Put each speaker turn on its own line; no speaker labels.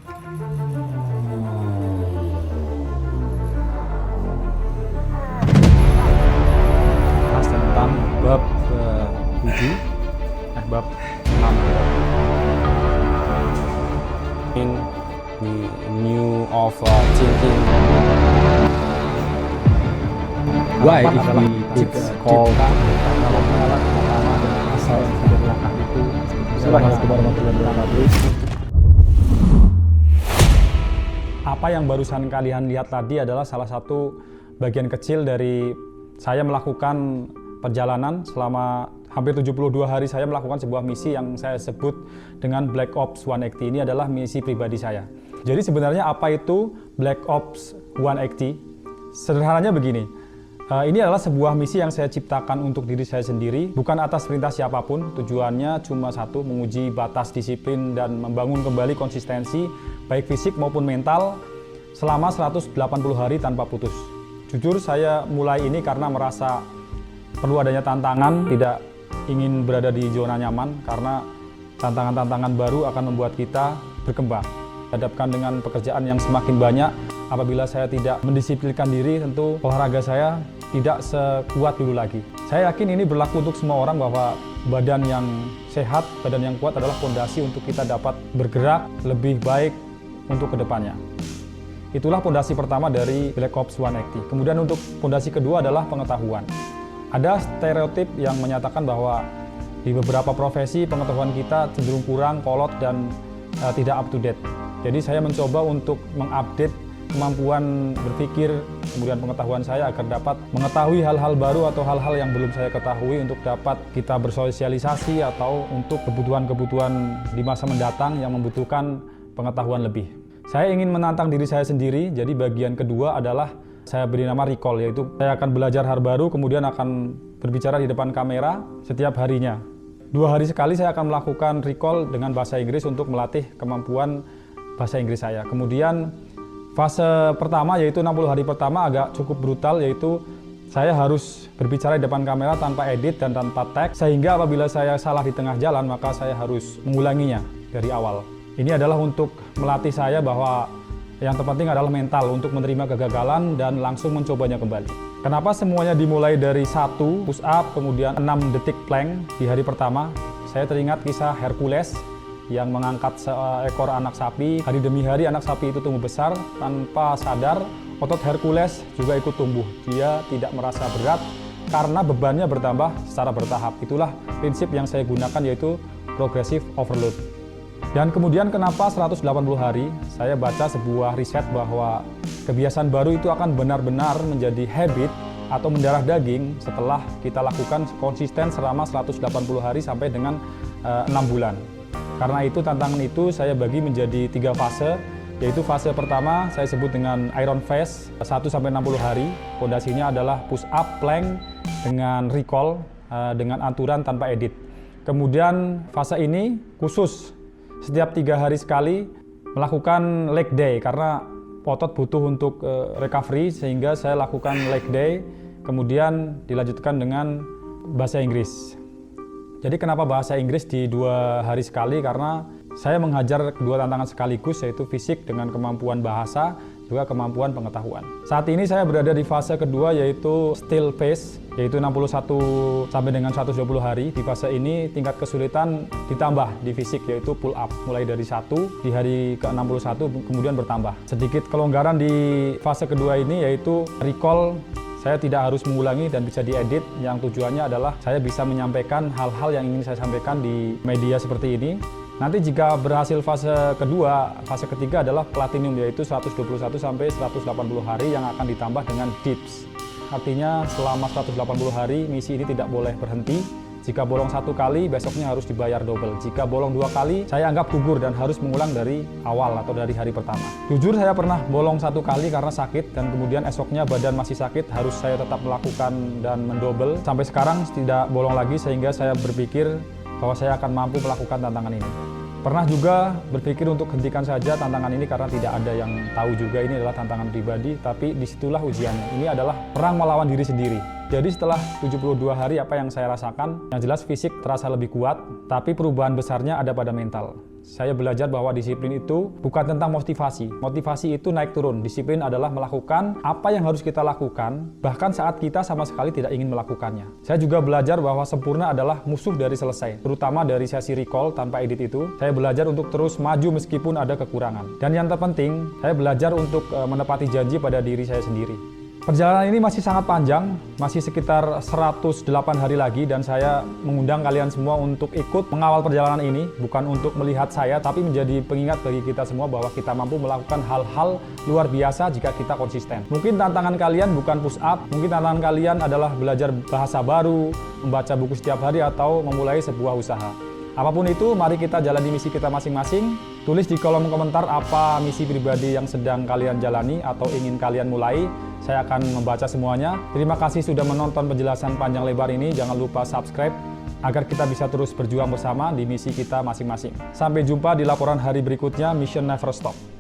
Tentang bab 7, bab 6.
In the new of thinking.
Why if
adalah
we take
called
dalam mengalah pertama dan asal yang sudah dilangkah itu. Assalamualaikum warahmatullahi wabarakatuh. Apa yang barusan kalian lihat tadi adalah salah satu bagian kecil dari saya melakukan perjalanan selama hampir 72 hari. Saya melakukan sebuah misi yang saya sebut dengan Black Ops 180. Ini adalah misi pribadi saya. Jadi sebenarnya apa itu Black Ops 180? Sederhananya begini. Ini adalah sebuah misi yang saya ciptakan untuk diri saya sendiri, bukan atas perintah siapapun. Tujuannya cuma satu, menguji batas disiplin dan membangun kembali konsistensi, baik fisik maupun mental, selama 180 hari tanpa putus. Jujur saya mulai ini karena merasa perlu adanya tantangan, tidak ingin berada di zona nyaman, karena tantangan-tantangan baru akan membuat kita berkembang. Hadapkan dengan pekerjaan yang semakin banyak, apabila saya tidak mendisiplinkan diri, tentu olahraga saya tidak sekuat dulu lagi. Saya yakin ini berlaku untuk semua orang, bahwa badan yang sehat, badan yang kuat adalah fondasi untuk kita dapat bergerak lebih baik untuk kedepannya. Itulah fondasi pertama dari Black Ops 180. Kemudian untuk fondasi kedua adalah pengetahuan. Ada stereotip yang menyatakan bahwa di beberapa profesi pengetahuan kita cenderung kurang, kolot, dan tidak up to date. Jadi saya mencoba untuk mengupdate kemampuan berpikir, kemudian pengetahuan saya agar dapat mengetahui hal-hal baru atau hal-hal yang belum saya ketahui, untuk dapat kita bersosialisasi atau untuk kebutuhan-kebutuhan di masa mendatang yang membutuhkan pengetahuan lebih. Saya ingin menantang diri saya sendiri, jadi bagian kedua adalah saya beri nama recall, yaitu saya akan belajar hal baru, kemudian akan berbicara di depan kamera setiap harinya. 2 hari sekali saya akan melakukan recall dengan bahasa Inggris untuk melatih kemampuan bahasa Inggris saya. Kemudian fase pertama, yaitu 60 hari pertama, agak cukup brutal, yaitu saya harus berbicara di depan kamera tanpa edit dan tanpa tag, sehingga apabila saya salah di tengah jalan, maka saya harus mengulanginya dari awal. Ini adalah untuk melatih saya bahwa yang terpenting adalah mental untuk menerima kegagalan dan langsung mencobanya kembali. Kenapa semuanya dimulai dari 1 push up, kemudian 6 detik plank di hari pertama? Saya teringat kisah Hercules yang mengangkat seekor anak sapi. Hari demi hari anak sapi itu tumbuh besar, tanpa sadar otot Hercules juga ikut tumbuh. Dia tidak merasa berat karena bebannya bertambah secara bertahap. Itulah prinsip yang saya gunakan, yaitu progressive overload. Dan kemudian kenapa 180 hari? Saya baca sebuah riset bahwa kebiasaan baru itu akan benar-benar menjadi habit atau mendarah daging setelah kita lakukan konsisten selama 180 hari sampai dengan 6 bulan. Karena itu tantangan itu saya bagi menjadi 3 fase, yaitu fase pertama saya sebut dengan Iron Phase 1-60 hari. Fondasinya adalah push up, plank dengan recall, dengan aturan tanpa edit. Kemudian fase ini khusus setiap 3 hari sekali melakukan leg day, karena otot butuh untuk recovery, sehingga saya lakukan leg day, kemudian dilanjutkan dengan bahasa Inggris. Jadi kenapa bahasa Inggris di 2 hari sekali? Karena saya menghajar kedua tantangan sekaligus, yaitu fisik dengan kemampuan bahasa, juga kemampuan pengetahuan. Saat ini saya berada di fase kedua, yaitu still phase, yaitu 61 sampai dengan 120 hari. Di fase ini tingkat kesulitan ditambah di fisik, yaitu pull up. Mulai dari 1 di hari ke-61 kemudian bertambah. Sedikit kelonggaran di fase kedua ini, yaitu recall. Saya tidak harus mengulangi dan bisa diedit, yang tujuannya adalah saya bisa menyampaikan hal-hal yang ingin saya sampaikan di media seperti ini. Nanti jika berhasil fase kedua, fase ketiga adalah platinum, yaitu 121 sampai 180 hari yang akan ditambah dengan dips. Artinya selama 180 hari misi ini tidak boleh berhenti. Jika bolong 1 kali, besoknya harus dibayar double. Jika bolong 2 kali, saya anggap gugur dan harus mengulang dari awal atau dari hari pertama. Jujur saya pernah bolong 1 kali karena sakit, dan kemudian esoknya badan masih sakit, harus saya tetap melakukan dan mendouble. Sampai sekarang tidak bolong lagi, sehingga saya berpikir bahwa saya akan mampu melakukan tantangan ini. Pernah juga berpikir untuk hentikan saja tantangan ini karena tidak ada yang tahu juga ini adalah tantangan pribadi, tapi disitulah ujiannya. Ini adalah perang melawan diri sendiri. Jadi setelah 72 hari apa yang saya rasakan, yang jelas fisik terasa lebih kuat, tapi perubahan besarnya ada pada mental. Saya belajar bahwa disiplin itu bukan tentang motivasi. Motivasi itu naik turun. Disiplin adalah melakukan apa yang harus kita lakukan, bahkan saat kita sama sekali tidak ingin melakukannya. Saya juga belajar bahwa sempurna adalah musuh dari selesai, terutama dari sesi recall tanpa edit itu. Saya belajar untuk terus maju meskipun ada kekurangan. Dan yang terpenting, saya belajar untuk menepati janji pada diri saya sendiri. Perjalanan ini masih sangat panjang, masih sekitar 108 hari lagi, dan saya mengundang kalian semua untuk ikut mengawal perjalanan ini, bukan untuk melihat saya, tapi menjadi pengingat bagi kita semua bahwa kita mampu melakukan hal-hal luar biasa jika kita konsisten. Mungkin tantangan kalian bukan push up, mungkin tantangan kalian adalah belajar bahasa baru, membaca buku setiap hari, atau memulai sebuah usaha. Apapun itu, mari kita jalani misi kita masing-masing. Tulis di kolom komentar apa misi pribadi yang sedang kalian jalani atau ingin kalian mulai. Saya akan membaca semuanya. Terima kasih sudah menonton penjelasan panjang lebar ini. Jangan lupa subscribe agar kita bisa terus berjuang bersama di misi kita masing-masing. Sampai jumpa di laporan hari berikutnya, Mission Never Stop.